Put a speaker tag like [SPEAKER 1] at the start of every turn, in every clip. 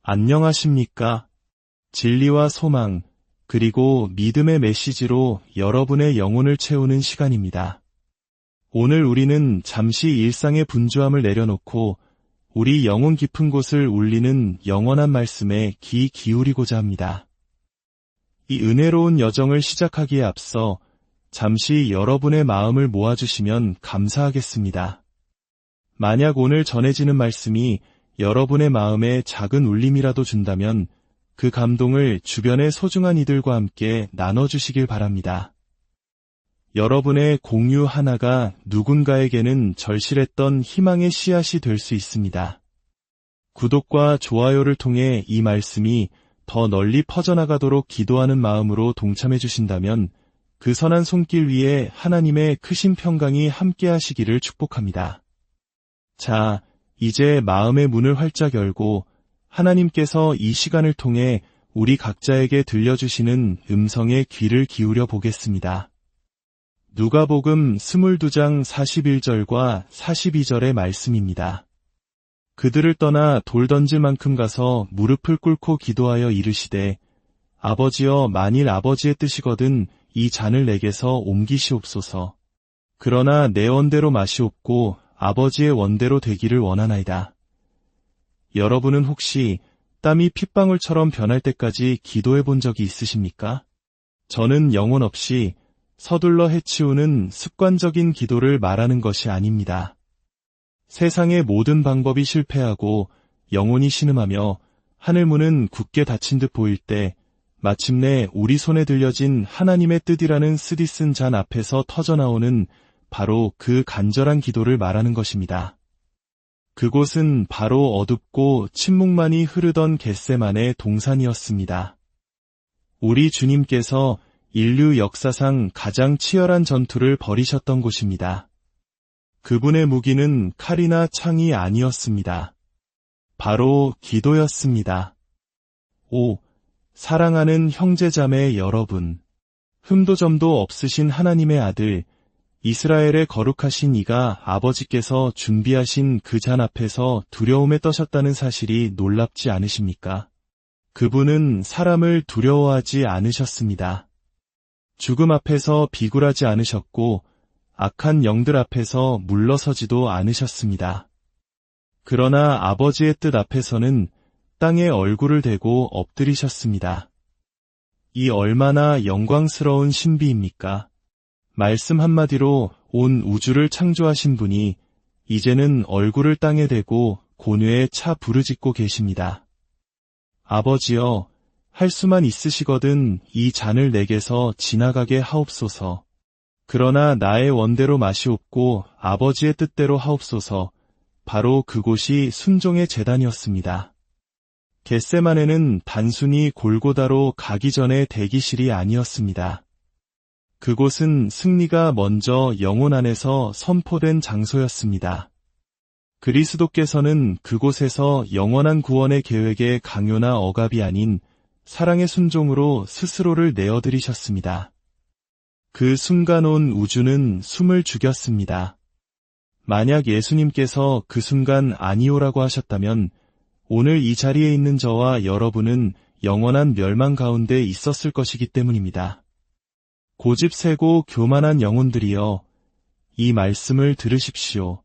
[SPEAKER 1] 안녕하십니까? 진리와 소망, 그리고 믿음의 메시지로 여러분의 영혼을 채우는 시간입니다. 오늘 우리는 잠시 일상의 분주함을 내려놓고 우리 영혼 깊은 곳을 울리는 영원한 말씀에 귀 기울이고자 합니다. 이 은혜로운 여정을 시작하기에 앞서 잠시 여러분의 마음을 모아주시면 감사하겠습니다. 만약 오늘 전해지는 말씀이 여러분의 마음에 작은 울림이라도 준다면 그 감동을 주변의 소중한 이들과 함께 나눠주시길 바랍니다. 여러분의 공유 하나가 누군가에게는 절실했던 희망의 씨앗이 될 수 있습니다. 구독과 좋아요를 통해 이 말씀이 더 널리 퍼져나가도록 기도하는 마음으로 동참해 주신다면 그 선한 손길 위에 하나님의 크신 평강이 함께 하시기를 축복합니다. 자, 이제 마음의 문을 활짝 열고 하나님께서 이 시간을 통해 우리 각자에게 들려주시는 음성에 귀를 기울여 보겠습니다. 누가복음 22장 41절과 42절의 말씀입니다. 그들을 떠나 돌 던질 만큼 가서 무릎을 꿇고 기도하여 이르시되 아버지여 만일 아버지의 뜻이거든 이 잔을 내게서 옮기시옵소서. 그러나 내 원대로 마시옵고 아버지의 원대로 되기를 원하나이다. 여러분은 혹시 땀이 핏방울처럼 변할 때까지 기도해 본 적이 있으십니까? 저는 영혼 없이 서둘러 해치우는 습관적인 기도를 말하는 것이 아닙니다. 세상의 모든 방법이 실패하고 영혼이 신음하며 하늘문은 굳게 닫힌 듯 보일 때 마침내 우리 손에 들려진 하나님의 뜻이라는 쓰디쓴 잔 앞에서 터져나오는 바로 그 간절한 기도를 말하는 것입니다. 그곳은 바로 어둡고 침묵만이 흐르던 겟세마네 동산이었습니다. 우리 주님께서 인류 역사상 가장 치열한 전투를 벌이셨던 곳입니다. 그분의 무기는 칼이나 창이 아니었습니다. 바로 기도였습니다. 오, 사랑하는 형제자매 여러분, 흠도점도 없으신 하나님의 아들, 이스라엘의 거룩하신 이가 아버지께서 준비하신 그 잔 앞에서 두려움에 떠셨다는 사실이 놀랍지 않으십니까? 그분은 사람을 두려워하지 않으셨습니다. 죽음 앞에서 비굴하지 않으셨고 악한 영들 앞에서 물러서지도 않으셨습니다. 그러나 아버지의 뜻 앞에서는 땅에 얼굴을 대고 엎드리셨습니다. 이 얼마나 영광스러운 신비입니까? 말씀 한마디로 온 우주를 창조하신 분이 이제는 얼굴을 땅에 대고 곤회에 차 부르짖고 계십니다. 아버지여, 할 수만 있으시거든 이 잔을 내게서 지나가게 하옵소서. 그러나 나의 원대로 마시옵고 아버지의 뜻대로 하옵소서. 바로 그곳이 순종의 제단이었습니다. 겟세마네는 단순히 골고다로 가기 전의 대기실이 아니었습니다. 그곳은 승리가 먼저 영혼 안에서 선포된 장소였습니다. 그리스도께서는 그곳에서 영원한 구원의 계획의 강요나 억압이 아닌 사랑의 순종으로 스스로를 내어드리셨습니다. 그 순간 온 우주는 숨을 죽였습니다. 만약 예수님께서 그 순간 아니오라고 하셨다면 오늘 이 자리에 있는 저와 여러분은 영원한 멸망 가운데 있었을 것이기 때문입니다. 고집세고 교만한 영혼들이여, 이 말씀을 들으십시오.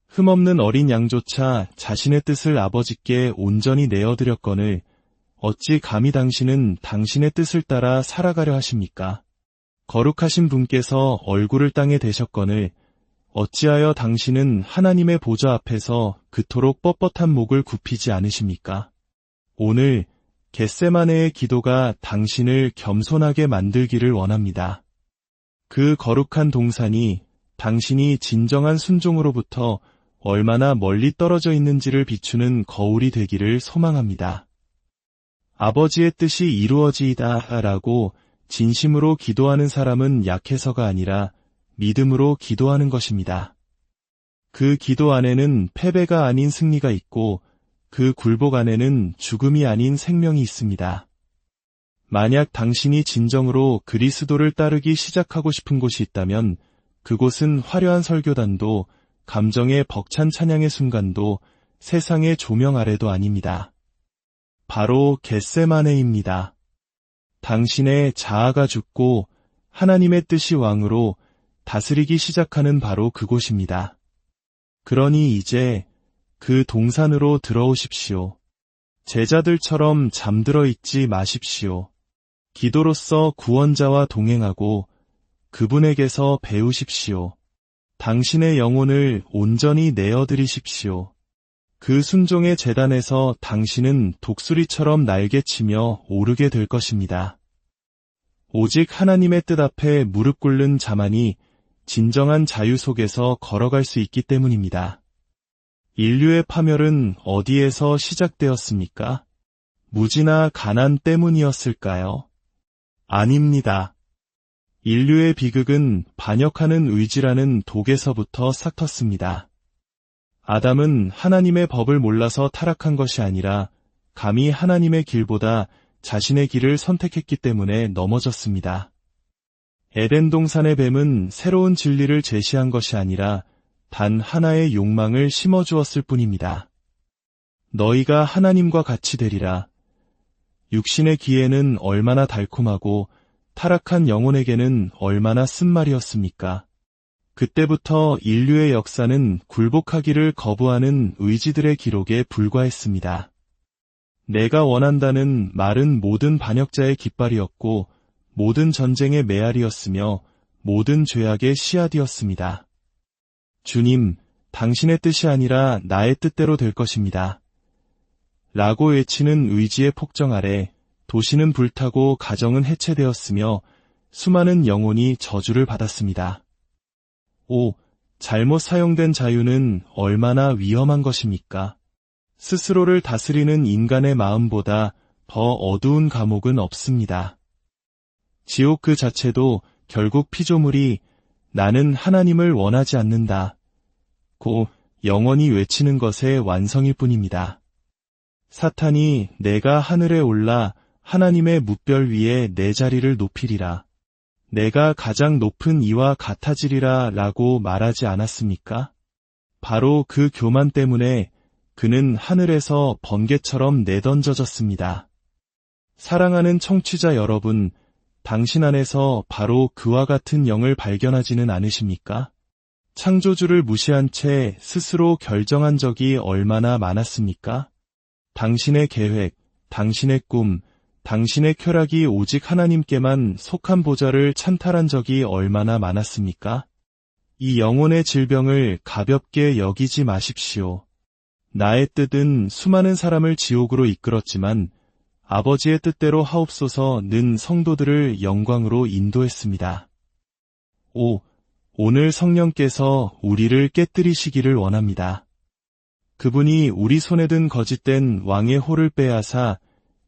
[SPEAKER 1] 흠없는 어린 양조차 자신의 뜻을 아버지께 온전히 내어드렸거늘 어찌 감히 당신은 당신의 뜻을 따라 살아가려 하십니까? 거룩하신 분께서 얼굴을 땅에 대셨거늘 어찌하여 당신은 하나님의 보좌 앞에서 그토록 뻣뻣한 목을 굽히지 않으십니까? 오늘 겟세마네의 기도가 당신을 겸손하게 만들기를 원합니다. 그 거룩한 동산이 당신이 진정한 순종으로부터 얼마나 멀리 떨어져 있는지를 비추는 거울이 되기를 소망합니다. 아버지의 뜻이 이루어지이다 라고 진심으로 기도하는 사람은 약해서가 아니라 믿음으로 기도하는 것입니다. 그 기도 안에는 패배가 아닌 승리가 있고 그 굴복 안에는 죽음이 아닌 생명이 있습니다. 만약 당신이 진정으로 그리스도를 따르기 시작하고 싶은 곳이 있다면 그곳은 화려한 설교단도 감정의 벅찬 찬양의 순간도 세상의 조명 아래도 아닙니다. 바로 겟세마네입니다. 당신의 자아가 죽고 하나님의 뜻이 왕으로 다스리기 시작하는 바로 그곳입니다. 그러니 이제 그 동산으로 들어오십시오. 제자들처럼 잠들어 있지 마십시오. 기도로서 구원자와 동행하고 그분에게서 배우십시오. 당신의 영혼을 온전히 내어드리십시오. 그 순종의 제단에서 당신은 독수리처럼 날개치며 오르게 될 것입니다. 오직 하나님의 뜻 앞에 무릎 꿇는 자만이 진정한 자유 속에서 걸어갈 수 있기 때문입니다. 인류의 파멸은 어디에서 시작되었습니까? 무지나 가난 때문이었을까요? 아닙니다. 인류의 비극은 반역하는 의지라는 독에서부터 싹텄습니다. 아담은 하나님의 법을 몰라서 타락한 것이 아니라 감히 하나님의 길보다 자신의 길을 선택했기 때문에 넘어졌습니다. 에덴 동산의 뱀은 새로운 진리를 제시한 것이 아니라 단 하나의 욕망을 심어주었을 뿐입니다. 너희가 하나님과 같이 되리라. 육신의 귀에는 얼마나 달콤하고 타락한 영혼에게는 얼마나 쓴말이었습니까? 그때부터 인류의 역사는 굴복하기를 거부하는 의지들의 기록에 불과했습니다. 내가 원한다는 말은 모든 반역자의 깃발이었고 모든 전쟁의 메아리였으며 모든 죄악의 씨앗이었습니다. 주님, 당신의 뜻이 아니라 나의 뜻대로 될 것입니다. 라고 외치는 의지의 폭정 아래 도시는 불타고 가정은 해체되었으며 수많은 영혼이 저주를 받았습니다. 오, 잘못 사용된 자유는 얼마나 위험한 것입니까? 스스로를 다스리는 인간의 마음보다 더 어두운 감옥은 없습니다. 지옥 그 자체도 결국 피조물이 나는 하나님을 원하지 않는다 고 영원히 외치는 것의 완성일 뿐입니다. 사탄이 내가 하늘에 올라 하나님의 뭇별 위에 내 자리를 높이리라. 내가 가장 높은 이와 같아지리라 라고 말하지 않았습니까? 바로 그 교만 때문에 그는 하늘에서 번개처럼 내던져졌습니다. 사랑하는 청취자 여러분, 당신 안에서 바로 그와 같은 영을 발견하지는 않으십니까? 창조주를 무시한 채 스스로 결정한 적이 얼마나 많았습니까? 당신의 계획, 당신의 꿈, 당신의 쾌락이 오직 하나님께만 속한 보좌를 찬탈한 적이 얼마나 많았습니까? 이 영혼의 질병을 가볍게 여기지 마십시오. 나의 뜻은 수많은 사람을 지옥으로 이끌었지만 아버지의 뜻대로 하옵소서는 성도들을 영광으로 인도했습니다. 오늘 성령께서 우리를 깨뜨리시기를 원합니다. 그분이 우리 손에 든 거짓된 왕의 호를 빼앗아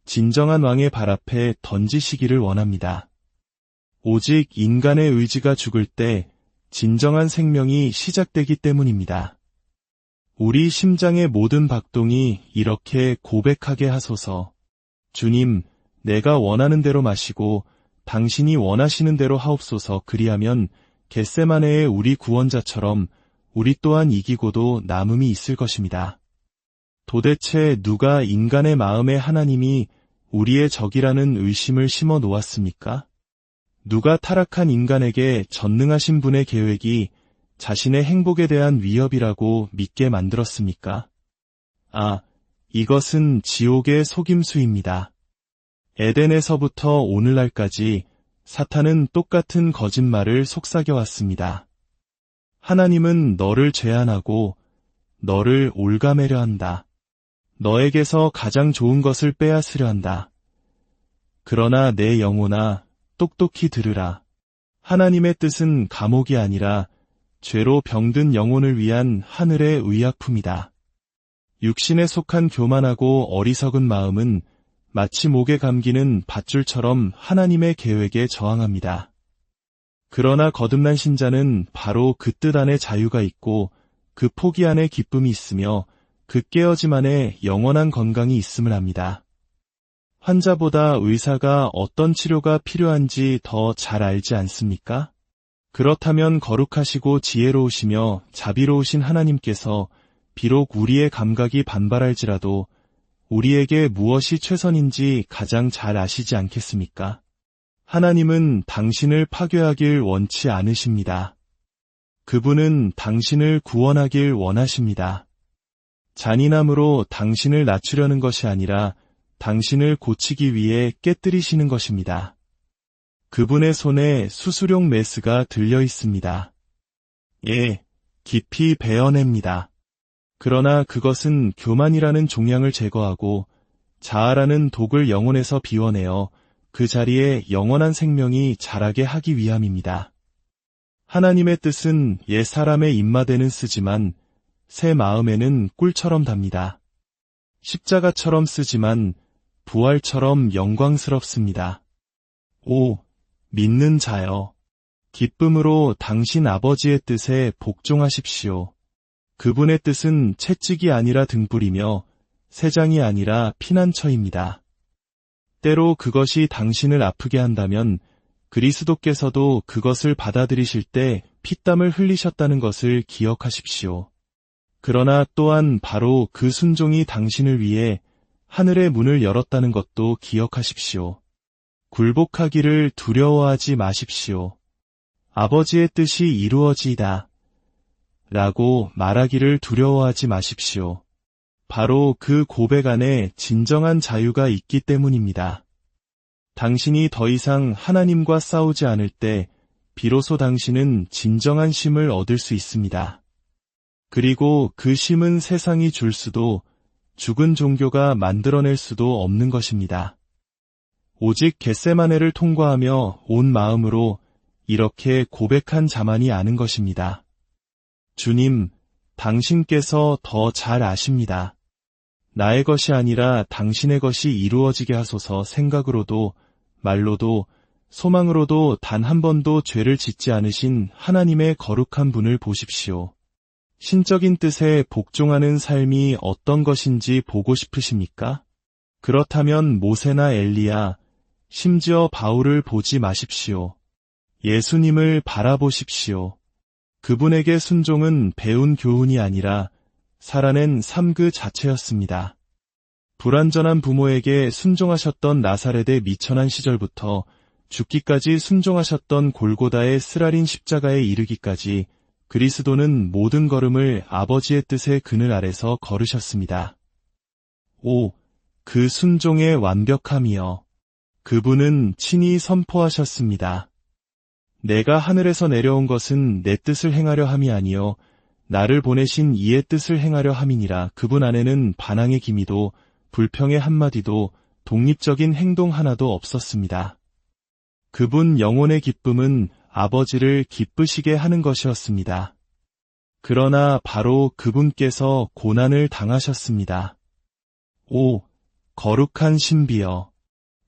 [SPEAKER 1] 진정한 왕의 발 앞에 던지시기를 원합니다. 오직 인간의 의지가 죽을 때 진정한 생명이 시작되기 때문입니다. 우리 심장의 모든 박동이 이렇게 고백하게 하소서. 주님, 내가 원하는 대로 마시고 당신이 원하시는 대로 하옵소서. 그리하면 겟세마네의 우리 구원자처럼 우리 또한 이기고도 남음이 있을 것입니다. 도대체 누가 인간의 마음에 하나님이 우리의 적이라는 의심을 심어 놓았습니까? 누가 타락한 인간에게 전능하신 분의 계획이 자신의 행복에 대한 위협이라고 믿게 만들었습니까? 이것은 지옥의 속임수입니다. 에덴에서부터 오늘날까지 사탄은 똑같은 거짓말을 속삭여왔습니다. 하나님은 너를 제한하고 너를 올가매려 한다. 너에게서 가장 좋은 것을 빼앗으려 한다. 그러나 내 영혼아, 똑똑히 들으라. 하나님의 뜻은 감옥이 아니라 죄로 병든 영혼을 위한 하늘의 의약품이다. 육신에 속한 교만하고 어리석은 마음은 마치 목에 감기는 밧줄처럼 하나님의 계획에 저항합니다. 그러나 거듭난 신자는 바로 그 뜻 안에 자유가 있고 그 포기 안에 기쁨이 있으며 그 깨어짐 안에 영원한 건강이 있음을 압니다. 환자보다 의사가 어떤 치료가 필요한지 더 잘 알지 않습니까? 그렇다면 거룩하시고 지혜로우시며 자비로우신 하나님께서 비록 우리의 감각이 반발할지라도 우리에게 무엇이 최선인지 가장 잘 아시지 않겠습니까? 하나님은 당신을 파괴하길 원치 않으십니다. 그분은 당신을 구원하길 원하십니다. 잔인함으로 당신을 낮추려는 것이 아니라 당신을 고치기 위해 깨뜨리시는 것입니다. 그분의 손에 수수용 메스가 들려 있습니다. 예, 깊이 베어냅니다. 그러나 그것은 교만이라는 종양을 제거하고 자아라는 독을 영혼에서 비워내어 그 자리에 영원한 생명이 자라게 하기 위함입니다. 하나님의 뜻은 옛 사람의 입맛에는 쓰지만 새 마음에는 꿀처럼 답니다. 십자가처럼 쓰지만 부활처럼 영광스럽습니다. 오, 믿는 자여, 기쁨으로 당신 아버지의 뜻에 복종하십시오. 그분의 뜻은 채찍이 아니라 등불이며 새장이 아니라 피난처입니다. 때로 그것이 당신을 아프게 한다면 그리스도께서도 그것을 받아들이실 때 피땀을 흘리셨다는 것을 기억하십시오. 그러나 또한 바로 그 순종이 당신을 위해 하늘의 문을 열었다는 것도 기억하십시오. 굴복하기를 두려워하지 마십시오. 아버지의 뜻이 이루어지이다. 라고 말하기를 두려워하지 마십시오. 바로 그 고백 안에 진정한 자유가 있기 때문입니다. 당신이 더 이상 하나님과 싸우지 않을 때 비로소 당신은 진정한 쉼을 얻을 수 있습니다. 그리고 그 쉼은 세상이 줄 수도 죽은 종교가 만들어낼 수도 없는 것입니다. 오직 겟세마네를 통과하며 온 마음으로 이렇게 고백한 자만이 아는 것입니다. 주님, 당신께서 더 잘 아십니다. 나의 것이 아니라 당신의 것이 이루어지게 하소서. 생각으로도 말로도 소망으로도 단 한 번도 죄를 짓지 않으신 하나님의 거룩한 분을 보십시오. 신적인 뜻에 복종하는 삶이 어떤 것인지 보고 싶으십니까? 그렇다면 모세나 엘리야, 심지어 바울을 보지 마십시오. 예수님을 바라보십시오. 그분에게 순종은 배운 교훈이 아니라 살아낸 삶 그 자체였습니다. 불완전한 부모에게 순종하셨던 나사렛의 미천한 시절부터 죽기까지 순종하셨던 골고다의 쓰라린 십자가에 이르기까지 그리스도는 모든 걸음을 아버지의 뜻의 그늘 아래서 걸으셨습니다. 오, 그 순종의 완벽함이여. 그분은 친히 선포하셨습니다. 내가 하늘에서 내려온 것은 내 뜻을 행하려 함이 아니요 나를 보내신 이의 뜻을 행하려 함이니라. 그분 안에는 반항의 기미도 불평의 한마디도 독립적인 행동 하나도 없었습니다. 그분 영혼의 기쁨은 아버지를 기쁘시게 하는 것이었습니다. 그러나 바로 그분께서 고난을 당하셨습니다. 오, 거룩한 신비여.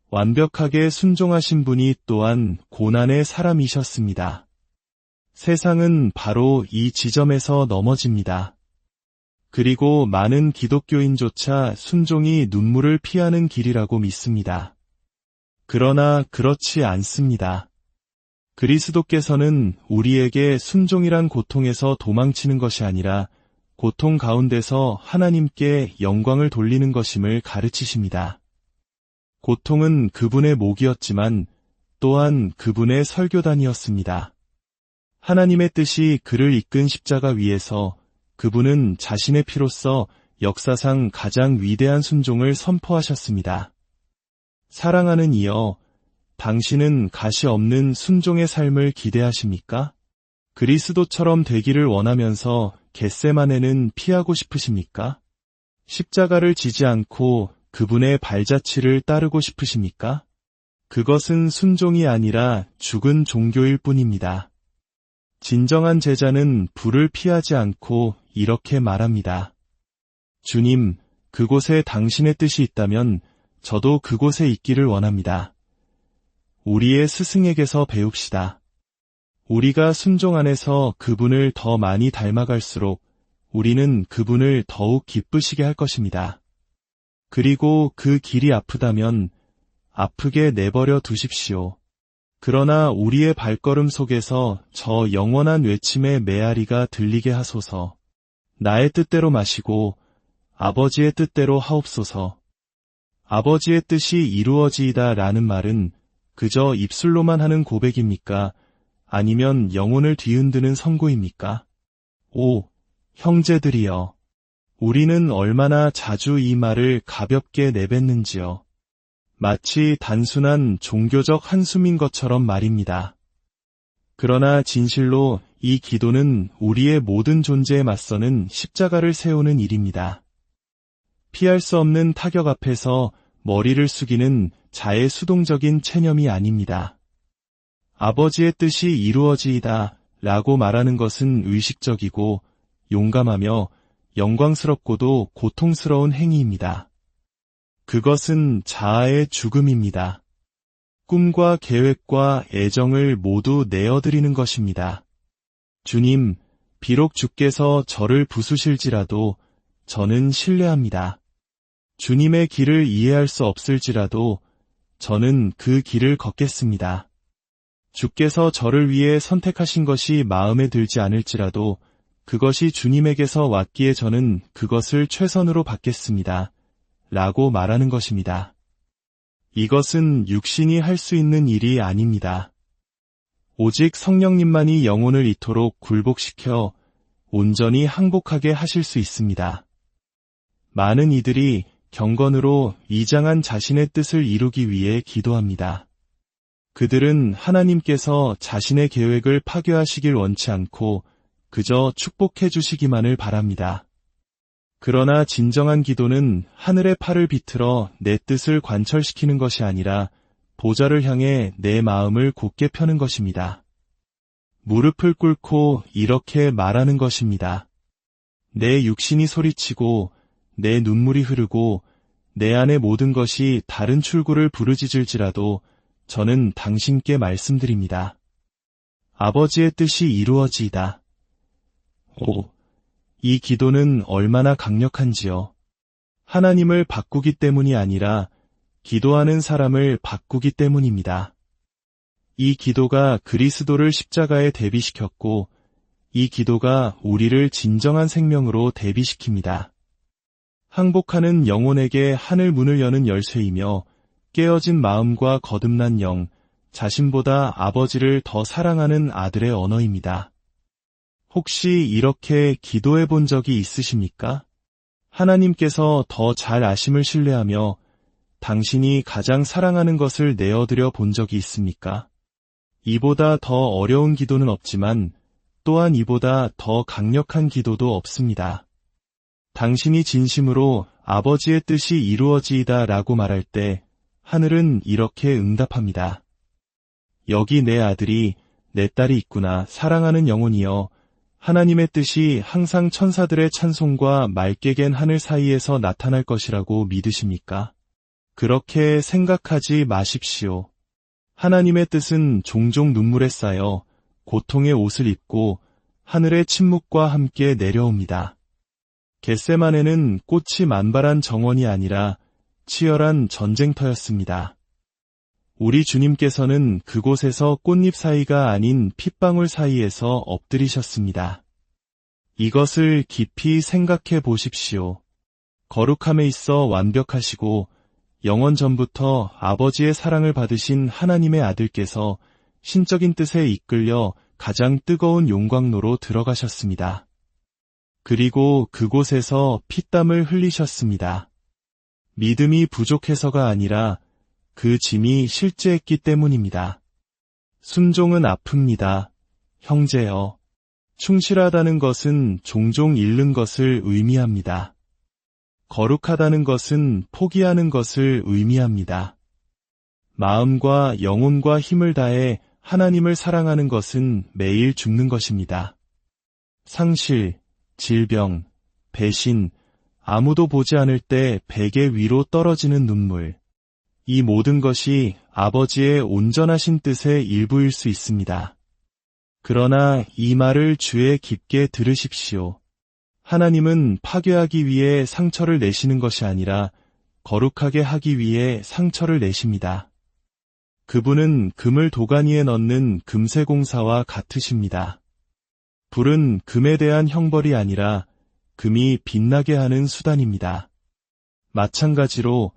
[SPEAKER 1] 완벽하게 순종하신 분이 또한 고난의 사람이셨습니다. 세상은 바로 이 지점에서 넘어집니다. 그리고 많은 기독교인조차 순종이 눈물을 피하는 길이라고 믿습니다. 그러나 그렇지 않습니다. 그리스도께서는 우리에게 순종이란 고통에서 도망치는 것이 아니라 고통 가운데서 하나님께 영광을 돌리는 것임을 가르치십니다. 고통은 그분의 목이었지만 또한 그분의 설교단이었습니다. 하나님의 뜻이 그를 이끈 십자가 위에서 그분은 자신의 피로써 역사상 가장 위대한 순종을 선포하셨습니다. 사랑하는 이여, 당신은 가시 없는 순종의 삶을 기대하십니까? 그리스도처럼 되기를 원하면서 겟세마네는 피하고 싶으십니까? 십자가를 지지 않고 그분의 발자취를 따르고 싶으십니까? 그것은 순종이 아니라 죽은 종교일 뿐입니다. 진정한 제자는 불을 피하지 않고 이렇게 말합니다. 주님, 그곳에 당신의 뜻이 있다면 저도 그곳에 있기를 원합니다. 우리의 스승에게서 배웁시다. 우리가 순종 안에서 그분을 더 많이 닮아갈수록 우리는 그분을 더욱 기쁘시게 할 것입니다. 그리고 그 길이 아프다면 아프게 내버려 두십시오. 그러나 우리의 발걸음 속에서 저 영원한 외침의 메아리가 들리게 하소서. 나의 뜻대로 마시고 아버지의 뜻대로 하옵소서. 아버지의 뜻이 이루어지이다 라는 말은 그저 입술로만 하는 고백입니까? 아니면 영혼을 뒤흔드는 선고입니까? 오, 형제들이여. 우리는 얼마나 자주 이 말을 가볍게 내뱉는지요. 마치 단순한 종교적 한숨인 것처럼 말입니다. 그러나 진실로 이 기도는 우리의 모든 존재에 맞서는 십자가를 세우는 일입니다. 피할 수 없는 타격 앞에서 머리를 숙이는 자의 수동적인 체념이 아닙니다. 아버지의 뜻이 이루어지이다 라고 말하는 것은 의식적이고 용감하며 영광스럽고도 고통스러운 행위입니다. 그것은 자아의 죽음입니다. 꿈과 계획과 애정을 모두 내어드리는 것입니다. 주님, 비록 주께서 저를 부수실지라도 저는 신뢰합니다. 주님의 길을 이해할 수 없을지라도 저는 그 길을 걷겠습니다. 주께서 저를 위해 선택하신 것이 마음에 들지 않을지라도 그것이 주님에게서 왔기에 저는 그것을 최선으로 받겠습니다. 라고 말하는 것입니다. 이것은 육신이 할 수 있는 일이 아닙니다. 오직 성령님만이 영혼을 이토록 굴복시켜 온전히 항복하게 하실 수 있습니다. 많은 이들이 경건으로 이장한 자신의 뜻을 이루기 위해 기도합니다. 그들은 하나님께서 자신의 계획을 파괴하시길 원치 않고 그저 축복해 주시기만을 바랍니다. 그러나 진정한 기도는 하늘의 팔을 비틀어 내 뜻을 관철시키는 것이 아니라 보좌를 향해 내 마음을 곧게 펴는 것입니다. 무릎을 꿇고 이렇게 말하는 것입니다. 내 육신이 소리치고 내 눈물이 흐르고 내 안의 모든 것이 다른 출구를 부르짖을지라도 저는 당신께 말씀드립니다. 아버지의 뜻이 이루어지이다. 오, 이 기도는 얼마나 강력한지요. 하나님을 바꾸기 때문이 아니라 기도하는 사람을 바꾸기 때문입니다. 이 기도가 그리스도를 십자가에 대비시켰고 이 기도가 우리를 진정한 생명으로 대비시킵니다. 항복하는 영혼에게 하늘 문을 여는 열쇠이며 깨어진 마음과 거듭난 영, 자신보다 아버지를 더 사랑하는 아들의 언어입니다. 혹시 이렇게 기도해 본 적이 있으십니까? 하나님께서 더 잘 아심을 신뢰하며 당신이 가장 사랑하는 것을 내어드려 본 적이 있습니까? 이보다 더 어려운 기도는 없지만 또한 이보다 더 강력한 기도도 없습니다. 당신이 진심으로 아버지의 뜻이 이루어지이다 라고 말할 때 하늘은 이렇게 응답합니다. 여기 내 아들이, 내 딸이 있구나. 사랑하는 영혼이여. 하나님의 뜻이 항상 천사들의 찬송과 맑게 갠 하늘 사이에서 나타날 것이라고 믿으십니까? 그렇게 생각하지 마십시오. 하나님의 뜻은 종종 눈물에 쌓여 고통의 옷을 입고 하늘의 침묵과 함께 내려옵니다. 겟세마네는 꽃이 만발한 정원이 아니라 치열한 전쟁터였습니다. 우리 주님께서는 그곳에서 꽃잎 사이가 아닌 핏방울 사이에서 엎드리셨습니다. 이것을 깊이 생각해 보십시오. 거룩함에 있어 완벽하시고 영원 전부터 아버지의 사랑을 받으신 하나님의 아들께서 신적인 뜻에 이끌려 가장 뜨거운 용광로로 들어가셨습니다. 그리고 그곳에서 피땀을 흘리셨습니다. 믿음이 부족해서가 아니라 그 짐이 실제했기 때문입니다. 순종은 아픕니다. 형제여. 충실하다는 것은 종종 잃는 것을 의미합니다. 거룩하다는 것은 포기하는 것을 의미합니다. 마음과 영혼과 힘을 다해 하나님을 사랑하는 것은 매일 죽는 것입니다. 상실, 질병, 배신, 아무도 보지 않을 때 베개 위로 떨어지는 눈물. 이 모든 것이 아버지의 온전하신 뜻의 일부일 수 있습니다. 그러나 이 말을 주의 깊게 들으십시오. 하나님은 파괴하기 위해 상처를 내시는 것이 아니라 거룩하게 하기 위해 상처를 내십니다. 그분은 금을 도가니에 넣는 금세공사와 같으십니다. 불은 금에 대한 형벌이 아니라 금이 빛나게 하는 수단입니다. 마찬가지로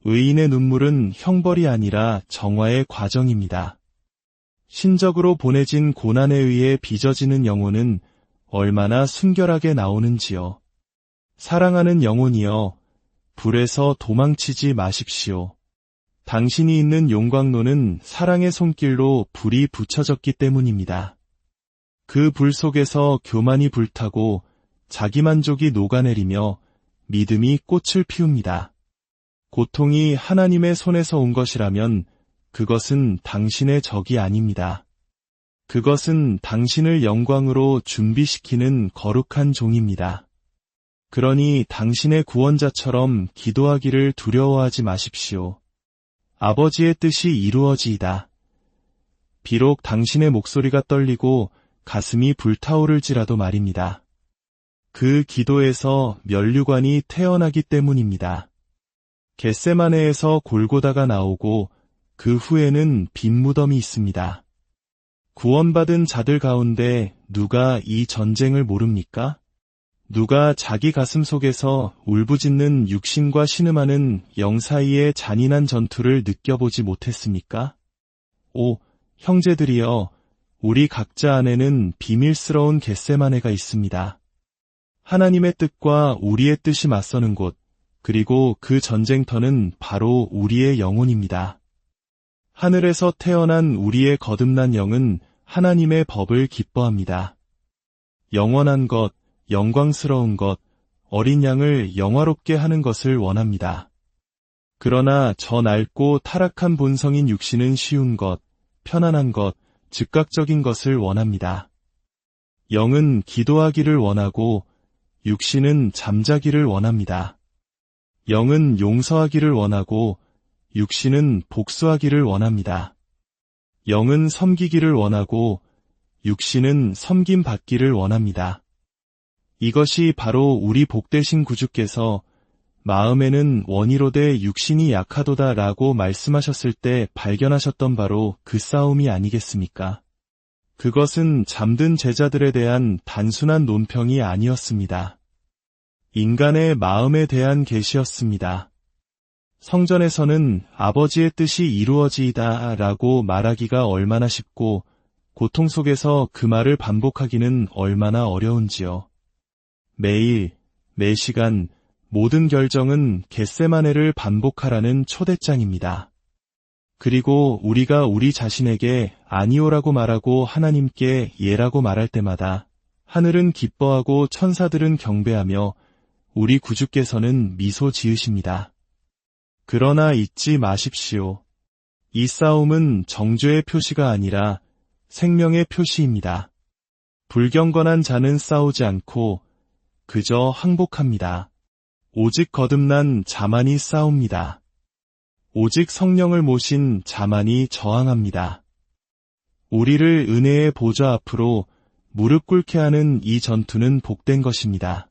[SPEAKER 1] 의인의 눈물은 형벌이 아니라 정화의 과정입니다. 신적으로 보내진 고난에 의해 빚어지는 영혼은 얼마나 순결하게 나오는지요. 사랑하는 영혼이여, 불에서 도망치지 마십시오. 당신이 있는 용광로는 사랑의 손길로 불이 붙여졌기 때문입니다. 그 불 속에서 교만이 불타고 자기만족이 녹아내리며 믿음이 꽃을 피웁니다. 고통이 하나님의 손에서 온 것이라면 그것은 당신의 적이 아닙니다. 그것은 당신을 영광으로 준비시키는 거룩한 종입니다. 그러니 당신의 구원자처럼 기도하기를 두려워하지 마십시오. 아버지의 뜻이 이루어지이다. 비록 당신의 목소리가 떨리고 가슴이 불타오를지라도 말입니다. 그 기도에서 면류관이 태어나기 때문입니다. 겟세마네에서 골고다가 나오고 그 후에는 빈 무덤이 있습니다. 구원받은 자들 가운데 누가 이 전쟁을 모릅니까? 누가 자기 가슴 속에서 울부짖는 육신과 신음하는 영 사이의 잔인한 전투를 느껴보지 못했습니까? 오, 형제들이여, 우리 각자 안에는 비밀스러운 겟세마네가 있습니다. 하나님의 뜻과 우리의 뜻이 맞서는 곳, 그리고 그 전쟁터는 바로 우리의 영혼입니다. 하늘에서 태어난 우리의 거듭난 영은 하나님의 법을 기뻐합니다. 영원한 것, 영광스러운 것, 어린 양을 영화롭게 하는 것을 원합니다. 그러나 저 낡고 타락한 본성인 육신은 쉬운 것, 편안한 것, 즉각적인 것을 원합니다. 영은 기도하기를 원하고 육신은 잠자기를 원합니다. 영은 용서하기를 원하고 육신은 복수하기를 원합니다. 영은 섬기기를 원하고 육신은 섬김받기를 원합니다. 이것이 바로 우리 복되신 구주께서 마음에는 원이로되 육신이 약하도다 라고 말씀하셨을 때 발견하셨던 바로 그 싸움이 아니겠습니까? 그것은 잠든 제자들에 대한 단순한 논평이 아니었습니다. 인간의 마음에 대한 계시였습니다. 성전에서는 아버지의 뜻이 이루어지이다 라고 말하기가 얼마나 쉽고 고통 속에서 그 말을 반복하기는 얼마나 어려운지요. 매일, 매시간, 모든 결정은 겟세마네를 반복하라는 초대장입니다. 그리고 우리가 우리 자신에게 아니오라고 말하고 하나님께 예라고 말할 때마다 하늘은 기뻐하고 천사들은 경배하며 우리 구주께서는 미소 지으십니다. 그러나 잊지 마십시오. 이 싸움은 정죄의 표시가 아니라 생명의 표시입니다. 불경건한 자는 싸우지 않고 그저 항복합니다. 오직 거듭난 자만이 싸웁니다. 오직 성령을 모신 자만이 저항합니다. 우리를 은혜의 보좌 앞으로 무릎 꿇게 하는 이 전투는 복된 것입니다.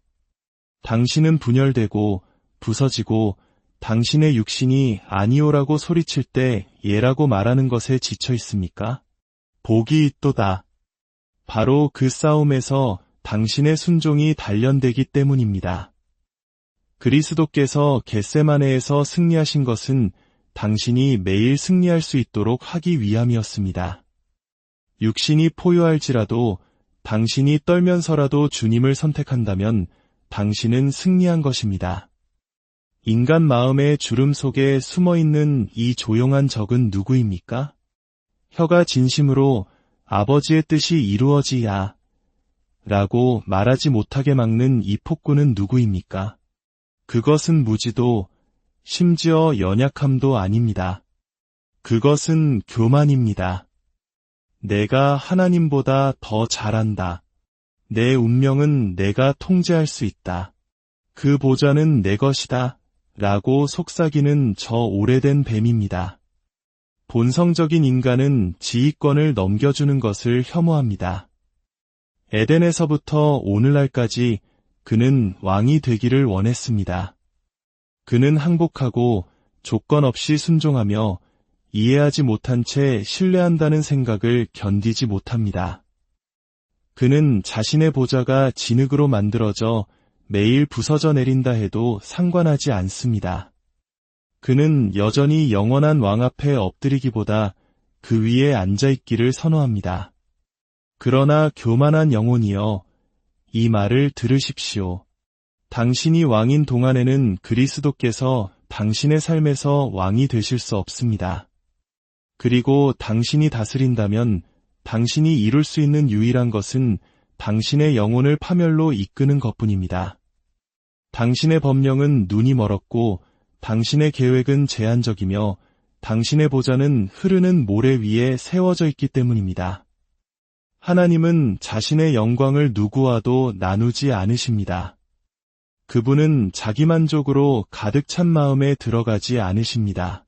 [SPEAKER 1] 당신은 분열되고 부서지고 당신의 육신이 아니오라고 소리칠 때 예라고 말하는 것에 지쳐 있습니까? 복이 있도다. 바로 그 싸움에서 당신의 순종이 단련되기 때문입니다. 그리스도께서 겟세마네에서 승리하신 것은 당신이 매일 승리할 수 있도록 하기 위함이었습니다. 육신이 포효할지라도 당신이 떨면서라도 주님을 선택한다면 당신은 승리한 것입니다. 인간 마음의 주름 속에 숨어있는 이 조용한 적은 누구입니까? 혀가 진심으로 아버지의 뜻이 이루어지야 라고 말하지 못하게 막는 이 폭군은 누구입니까? 그것은 무지도 심지어 연약함도 아닙니다. 그것은 교만입니다. 내가 하나님보다 더 잘한다. 내 운명은 내가 통제할 수 있다. 그 보좌는 내 것이다. 라고 속삭이는 저 오래된 뱀입니다. 본성적인 인간은 지휘권을 넘겨주는 것을 혐오합니다. 에덴에서부터 오늘날까지 그는 왕이 되기를 원했습니다. 그는 항복하고 조건 없이 순종하며 이해하지 못한 채 신뢰한다는 생각을 견디지 못합니다. 그는 자신의 보좌가 진흙으로 만들어져 매일 부서져 내린다 해도 상관하지 않습니다. 그는 여전히 영원한 왕 앞에 엎드리기보다 그 위에 앉아있기를 선호합니다. 그러나 교만한 영혼이여, 이 말을 들으십시오. 당신이 왕인 동안에는 그리스도께서 당신의 삶에서 왕이 되실 수 없습니다. 그리고 당신이 다스린다면 당신이 이룰 수 있는 유일한 것은 당신의 영혼을 파멸로 이끄는 것뿐입니다. 당신의 법령은 눈이 멀었고 당신의 계획은 제한적이며 당신의 보좌는 흐르는 모래 위에 세워져 있기 때문입니다. 하나님은 자신의 영광을 누구와도 나누지 않으십니다. 그분은 자기만족으로 가득 찬 마음에 들어가지 않으십니다.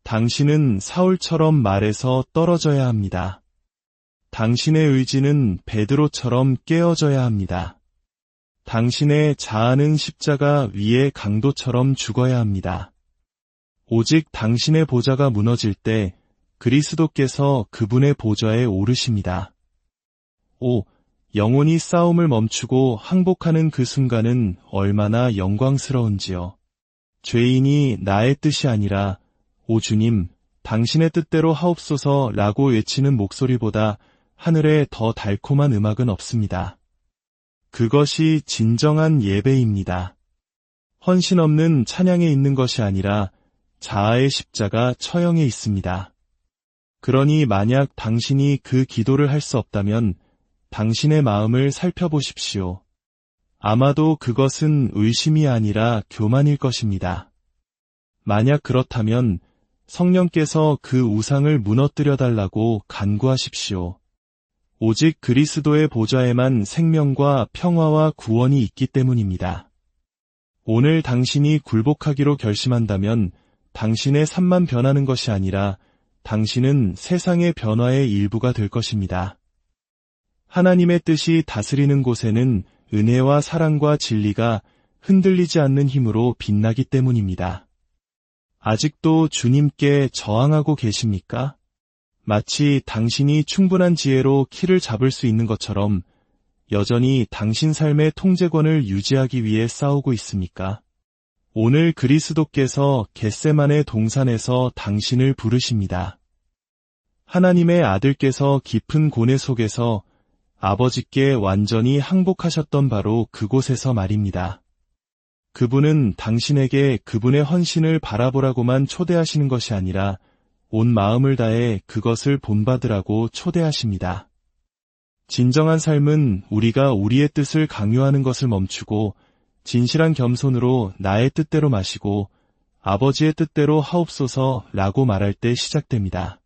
[SPEAKER 1] 당신은 사울처럼 말에서 떨어져야 합니다. 당신의 의지는 베드로처럼 깨어져야 합니다. 당신의 자아는 십자가 위의 강도처럼 죽어야 합니다. 오직 당신의 보좌가 무너질 때 그리스도께서 그분의 보좌에 오르십니다. 영혼이 싸움을 멈추고 항복하는 그 순간은 얼마나 영광스러운지요. 죄인이 나의 뜻이 아니라 오 주님, 당신의 뜻대로 하옵소서 라고 외치는 목소리보다 하늘에 더 달콤한 음악은 없습니다. 그것이 진정한 예배입니다. 헌신 없는 찬양에 있는 것이 아니라 자아의 십자가 처형에 있습니다. 그러니 만약 당신이 그 기도를 할 수 없다면 당신의 마음을 살펴보십시오. 아마도 그것은 의심이 아니라 교만일 것입니다. 만약 그렇다면 성령께서 그 우상을 무너뜨려 달라고 간구하십시오. 오직 그리스도의 보좌에만 생명과 평화와 구원이 있기 때문입니다. 오늘 당신이 굴복하기로 결심한다면 당신의 삶만 변하는 것이 아니라 당신은 세상의 변화의 일부가 될 것입니다. 하나님의 뜻이 다스리는 곳에는 은혜와 사랑과 진리가 흔들리지 않는 힘으로 빛나기 때문입니다. 아직도 주님께 저항하고 계십니까? 마치 당신이 충분한 지혜로 키를 잡을 수 있는 것처럼 여전히 당신 삶의 통제권을 유지하기 위해 싸우고 있습니까? 오늘 그리스도께서 겟세마네 동산에서 당신을 부르십니다. 하나님의 아들께서 깊은 고뇌 속에서 아버지께 완전히 항복하셨던 바로 그곳에서 말입니다. 그분은 당신에게 그분의 헌신을 바라보라고만 초대하시는 것이 아니라 온 마음을 다해 그것을 본받으라고 초대하십니다. 진정한 삶은 우리가 우리의 뜻을 강요하는 것을 멈추고 진실한 겸손으로 나의 뜻대로 마시고 아버지의 뜻대로 하옵소서 라고 말할 때 시작됩니다.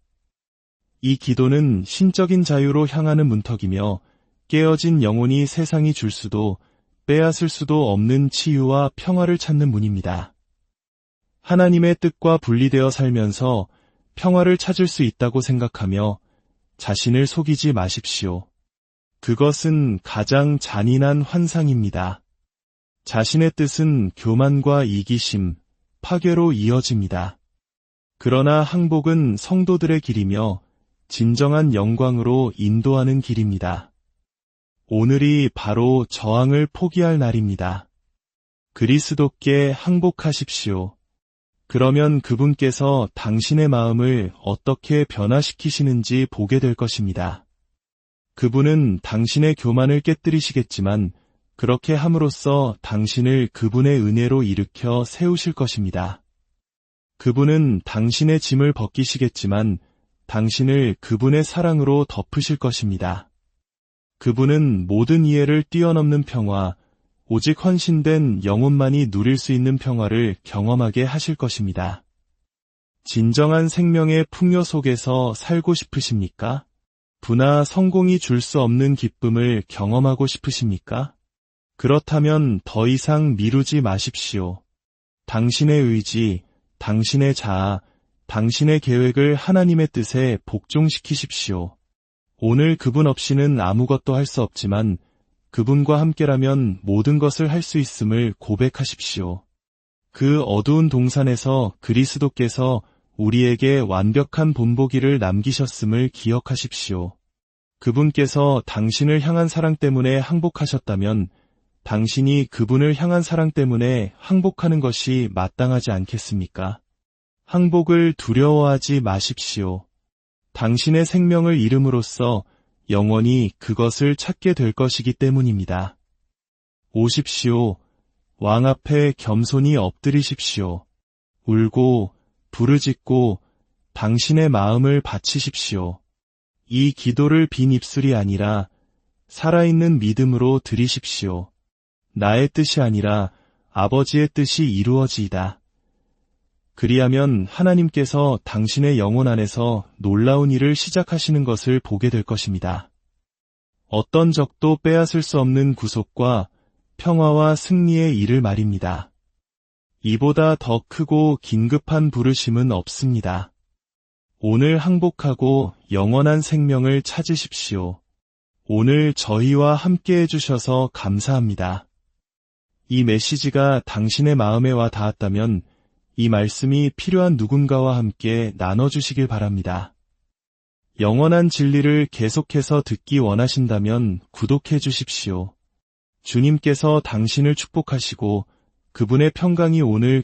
[SPEAKER 1] 이 기도는 신적인 자유로 향하는 문턱이며 깨어진 영혼이 세상이 줄 수도 빼앗을 수도 없는 치유와 평화를 찾는 문입니다. 하나님의 뜻과 분리되어 살면서 평화를 찾을 수 있다고 생각하며 자신을 속이지 마십시오. 그것은 가장 잔인한 환상입니다. 자신의 뜻은 교만과 이기심, 파괴로 이어집니다. 그러나 항복은 성도들의 길이며 진정한 영광으로 인도하는 길입니다. 오늘이 바로 저항을 포기할 날입니다. 그리스도께 항복하십시오. 그러면 그분께서 당신의 마음을 어떻게 변화시키시는지 보게 될 것입니다. 그분은 당신의 교만을 깨뜨리시겠지만 그렇게 함으로써 당신을 그분의 은혜로 일으켜 세우실 것입니다. 그분은 당신의 짐을 벗기시겠지만 당신을 그분의 사랑으로 덮으실 것입니다. 그분은 모든 이해를 뛰어넘는 평화, 오직 헌신된 영혼만이 누릴 수 있는 평화를 경험하게 하실 것입니다. 진정한 생명의 풍요 속에서 살고 싶으십니까? 부나 성공이 줄 수 없는 기쁨을 경험하고 싶으십니까? 그렇다면 더 이상 미루지 마십시오. 당신의 의지, 당신의 자아, 당신의 계획을 하나님의 뜻에 복종시키십시오. 오늘 그분 없이는 아무것도 할 수 없지만 그분과 함께라면 모든 것을 할 수 있음을 고백하십시오. 그 어두운 동산에서 그리스도께서 우리에게 완벽한 본보기를 남기셨음을 기억하십시오. 그분께서 당신을 향한 사랑 때문에 항복하셨다면 당신이 그분을 향한 사랑 때문에 항복하는 것이 마땅하지 않겠습니까? 항복을 두려워하지 마십시오. 당신의 생명을 잃음으로써 영원히 그것을 찾게 될 것이기 때문입니다. 오십시오. 왕 앞에 겸손히 엎드리십시오. 울고 부르짖고 당신의 마음을 바치십시오. 이 기도를 빈 입술이 아니라 살아있는 믿음으로 드리십시오. 나의 뜻이 아니라 아버지의 뜻이 이루어지이다. 그리하면 하나님께서 당신의 영혼 안에서 놀라운 일을 시작하시는 것을 보게 될 것입니다. 어떤 적도 빼앗을 수 없는 구속과 평화와 승리의 일을 말입니다. 이보다 더 크고 긴급한 부르심은 없습니다. 오늘 항복하고 영원한 생명을 찾으십시오. 오늘 저희와 함께 해주셔서 감사합니다. 이 메시지가 당신의 마음에 와 닿았다면 이 말씀이 필요한 누군가와 함께 나눠주시길 바랍니다. 영원한 진리를 계속해서 듣기 원하신다면 구독해 주십시오. 주님께서 당신을 축복하시고 그분의 평강이 오늘